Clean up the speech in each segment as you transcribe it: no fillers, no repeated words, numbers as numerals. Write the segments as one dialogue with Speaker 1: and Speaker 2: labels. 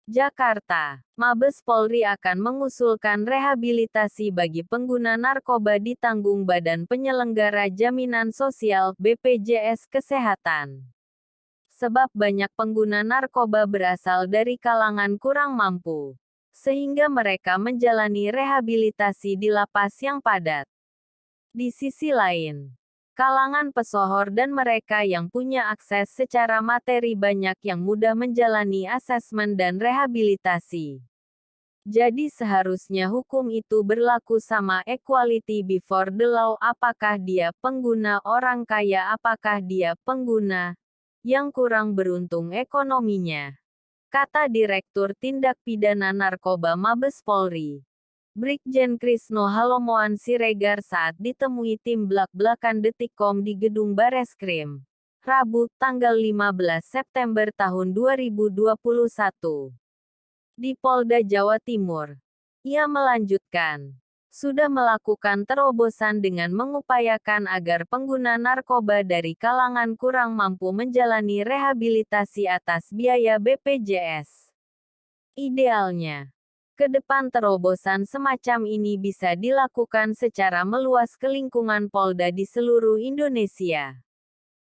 Speaker 1: Jakarta. Mabes Polri akan mengusulkan rehabilitasi bagi pengguna narkoba ditanggung Badan Penyelenggara Jaminan Sosial (BPJS) Kesehatan. Sebab banyak pengguna narkoba berasal dari kalangan kurang mampu, sehingga mereka menjalani rehabilitasi di lapas yang padat. Di sisi lain, kalangan pesohor dan mereka yang punya akses secara materi banyak yang mudah menjalani asesmen dan rehabilitasi. Jadi seharusnya hukum itu berlaku sama, equality before the law. Apakah dia pengguna orang kaya, apakah dia pengguna yang kurang beruntung ekonominya? Kata Direktur Tindak Pidana Narkoba Mabes Polri, Brigjen Krisno Halomoan Siregar saat ditemui tim blak-blakan Detikcom di Gedung Bareskrim, Rabu, tanggal 15 September tahun 2021. Di Polda Jawa Timur. Ia melanjutkan, sudah melakukan terobosan dengan mengupayakan agar pengguna narkoba dari kalangan kurang mampu menjalani rehabilitasi atas biaya BPJS. Idealnya, ke depan terobosan semacam ini bisa dilakukan secara meluas ke lingkungan Polda di seluruh Indonesia.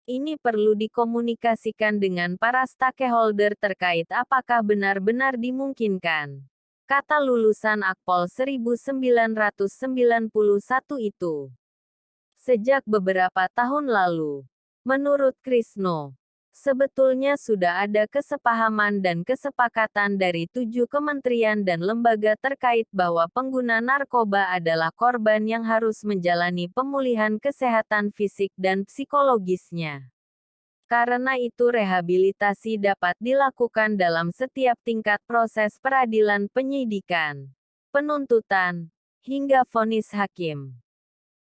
Speaker 1: Ini perlu dikomunikasikan dengan para stakeholder terkait apakah benar-benar dimungkinkan. Kata lulusan Akpol 1991 itu. Sejak beberapa tahun lalu. Menurut Krisno, sebetulnya sudah ada kesepahaman dan kesepakatan dari 7 kementerian dan lembaga terkait bahwa pengguna narkoba adalah korban yang harus menjalani pemulihan kesehatan fisik dan psikologisnya. Karena itu rehabilitasi dapat dilakukan dalam setiap tingkat proses peradilan, penyidikan, penuntutan, hingga vonis hakim.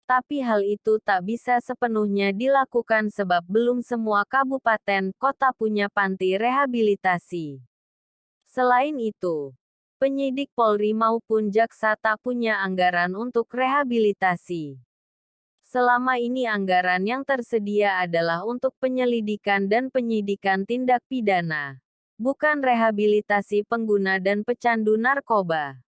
Speaker 1: Tapi hal itu tak bisa sepenuhnya dilakukan sebab belum semua kabupaten, kota punya panti rehabilitasi. Selain itu, penyidik Polri maupun jaksa tak punya anggaran untuk rehabilitasi. Selama ini anggaran yang tersedia adalah untuk penyelidikan dan penyidikan tindak pidana, bukan rehabilitasi pengguna dan pecandu narkoba.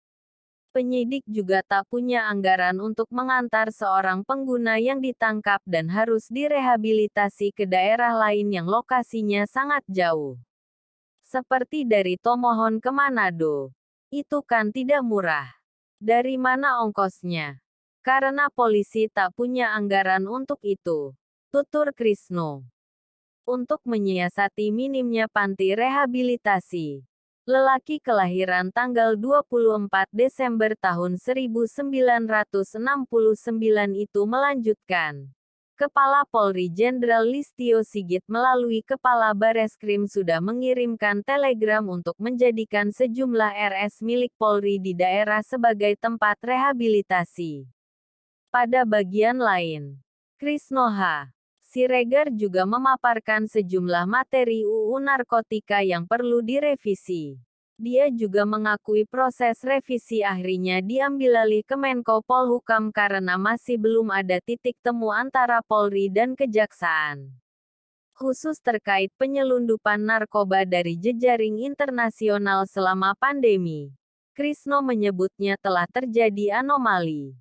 Speaker 1: Penyidik juga tak punya anggaran untuk mengantar seorang pengguna yang ditangkap dan harus direhabilitasi ke daerah lain yang lokasinya sangat jauh. Seperti dari Tomohon ke Manado. Itu kan tidak murah. Dari mana ongkosnya? Karena polisi tak punya anggaran untuk itu. Tutur Krisno. Untuk menyiasati minimnya panti rehabilitasi. Lelaki kelahiran tanggal 24 Desember tahun 1969 itu melanjutkan. Kepala Polri Jenderal Listio Sigit melalui Kepala Bareskrim sudah mengirimkan telegram untuk menjadikan sejumlah RS milik Polri di daerah sebagai tempat rehabilitasi. Pada bagian lain, Krisno H. Siregar juga memaparkan sejumlah materi UU Narkotika yang perlu direvisi. Dia juga mengakui proses revisi akhirnya diambil alih Kemenko Polhukam karena masih belum ada titik temu antara Polri dan Kejaksaan. Khusus terkait penyelundupan narkoba dari jejaring internasional selama pandemi. Krisno menyebutnya telah terjadi anomali.